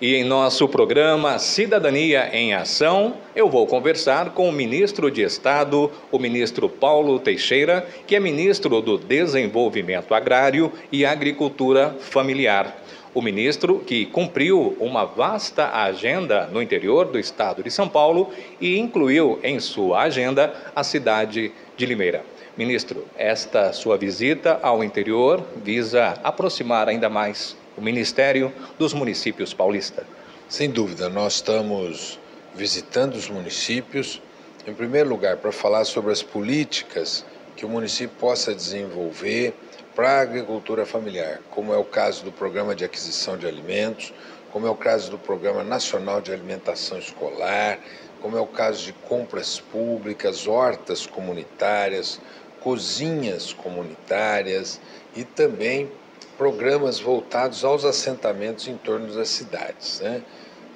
E em nosso programa Cidadania em Ação, eu vou conversar com o ministro de Estado, o ministro Paulo Teixeira, que é ministro do Desenvolvimento Agrário e Agricultura Familiar. O ministro que cumpriu uma vasta agenda no interior do estado de São Paulo e incluiu em sua agenda a cidade de Limeira. Ministro, esta sua visita ao interior visa aproximar ainda mais o Ministério dos municípios paulistas. Sem dúvida, nós estamos visitando os municípios, em primeiro lugar, para falar sobre as políticas que o município possa desenvolver para a agricultura familiar, como é o caso do Programa de Aquisição de Alimentos, como é o caso do Programa Nacional de Alimentação Escolar, como é o caso de compras públicas, hortas comunitárias, cozinhas comunitárias e também programas voltados aos assentamentos em torno das cidades, né?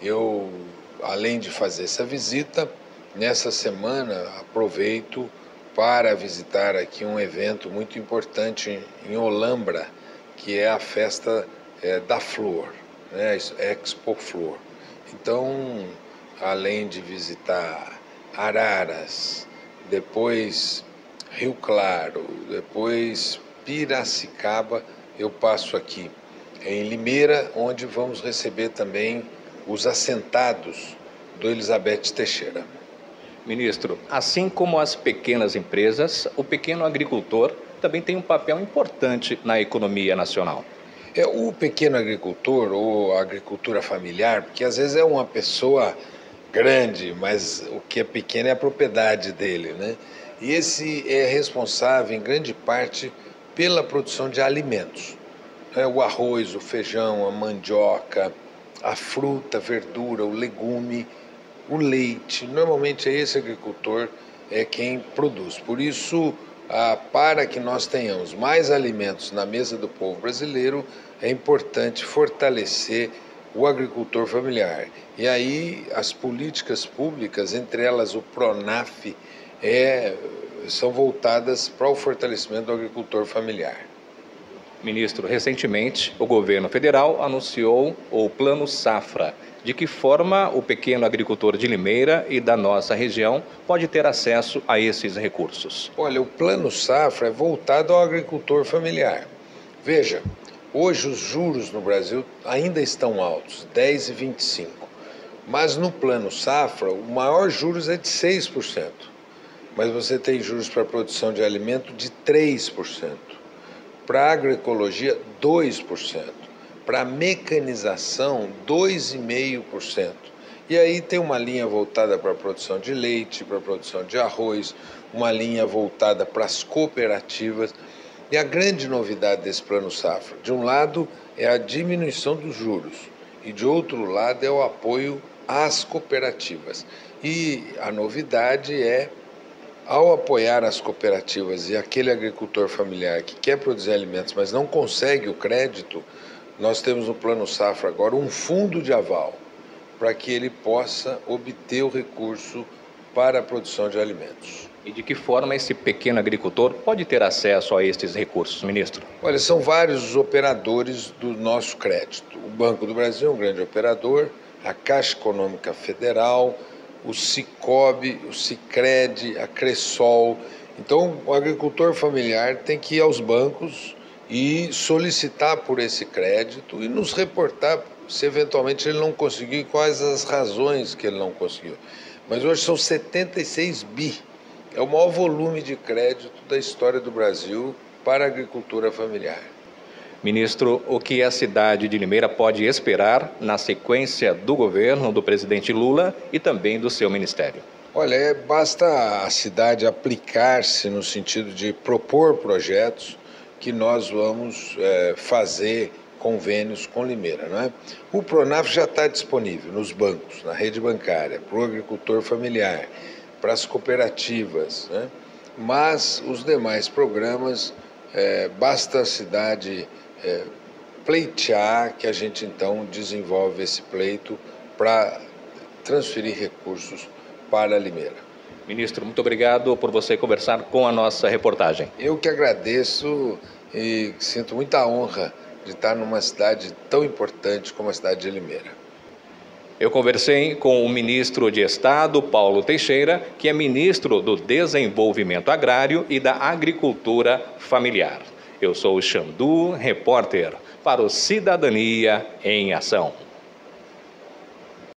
Eu, além de fazer essa visita, nessa semana aproveito para visitar aqui um evento muito importante em Olambra, que é a festa da flor, né? Expo Flor. Então, além de visitar Araras, depois Rio Claro, depois Piracicaba, eu passo aqui em Limeira, onde vamos receber também os assentados do Elizabeth Teixeira. Ministro, assim como as pequenas empresas, o pequeno agricultor também tem um papel importante na economia nacional. O pequeno agricultor ou a agricultura familiar, porque às vezes é uma pessoa grande, mas o que é pequeno é a propriedade dele, né? E esse é responsável em grande parte pela produção de alimentos. O arroz, o feijão, a mandioca, a fruta, a verdura, o legume, o leite. Normalmente é esse agricultor quem produz. Por isso, para que nós tenhamos mais alimentos na mesa do povo brasileiro, é importante fortalecer o agricultor familiar. E aí as políticas públicas, entre elas o PRONAF, são voltadas para o fortalecimento do agricultor familiar. Ministro, recentemente o governo federal anunciou o Plano Safra. De que forma o pequeno agricultor de Limeira e da nossa região pode ter acesso a esses recursos? Olha, o Plano Safra é voltado ao agricultor familiar. Veja, hoje os juros no Brasil ainda estão altos, 10,25. Mas no Plano Safra, o maior juros é de 6%. Mas você tem juros para a produção de alimento de 3%. Para a agroecologia, 2%. Para a mecanização, 2,5%. E aí tem uma linha voltada para a produção de leite, para a produção de arroz, uma linha voltada para as cooperativas. E a grande novidade desse Plano Safra, de um lado, é a diminuição dos juros, e de outro lado é o apoio às cooperativas. E a novidade é, ao apoiar as cooperativas e aquele agricultor familiar que quer produzir alimentos, mas não consegue o crédito, nós temos no Plano Safra agora um fundo de aval para que ele possa obter o recurso para a produção de alimentos. E de que forma esse pequeno agricultor pode ter acesso a estes recursos, ministro? Olha, são vários os operadores do nosso crédito. O Banco do Brasil é um grande operador, a Caixa Econômica Federal, o Sicob, o Sicredi, a Cressol. Então, o agricultor familiar tem que ir aos bancos e solicitar por esse crédito e nos reportar se eventualmente ele não conseguiu e quais as razões que ele não conseguiu. Mas hoje são 76 bi. É o maior volume de crédito da história do Brasil para a agricultura familiar. Ministro, o que a cidade de Limeira pode esperar na sequência do governo do presidente Lula e também do seu ministério? Olha, basta a cidade aplicar-se no sentido de propor projetos que nós vamos fazer convênios com Limeira, não é? O PRONAF já está disponível nos bancos, na rede bancária, para o agricultor familiar, para as cooperativas, né? Mas os demais programas, basta a cidade pleitear que a gente então desenvolve esse pleito para transferir recursos para Limeira. Ministro, muito obrigado por você conversar com a nossa reportagem. Eu que agradeço e sinto muita honra de estar numa cidade tão importante como a cidade de Limeira. Eu conversei com o ministro de Estado, Paulo Teixeira, que é ministro do Desenvolvimento Agrário e da Agricultura Familiar. Eu sou o Xandu, repórter para o Cidadania em Ação.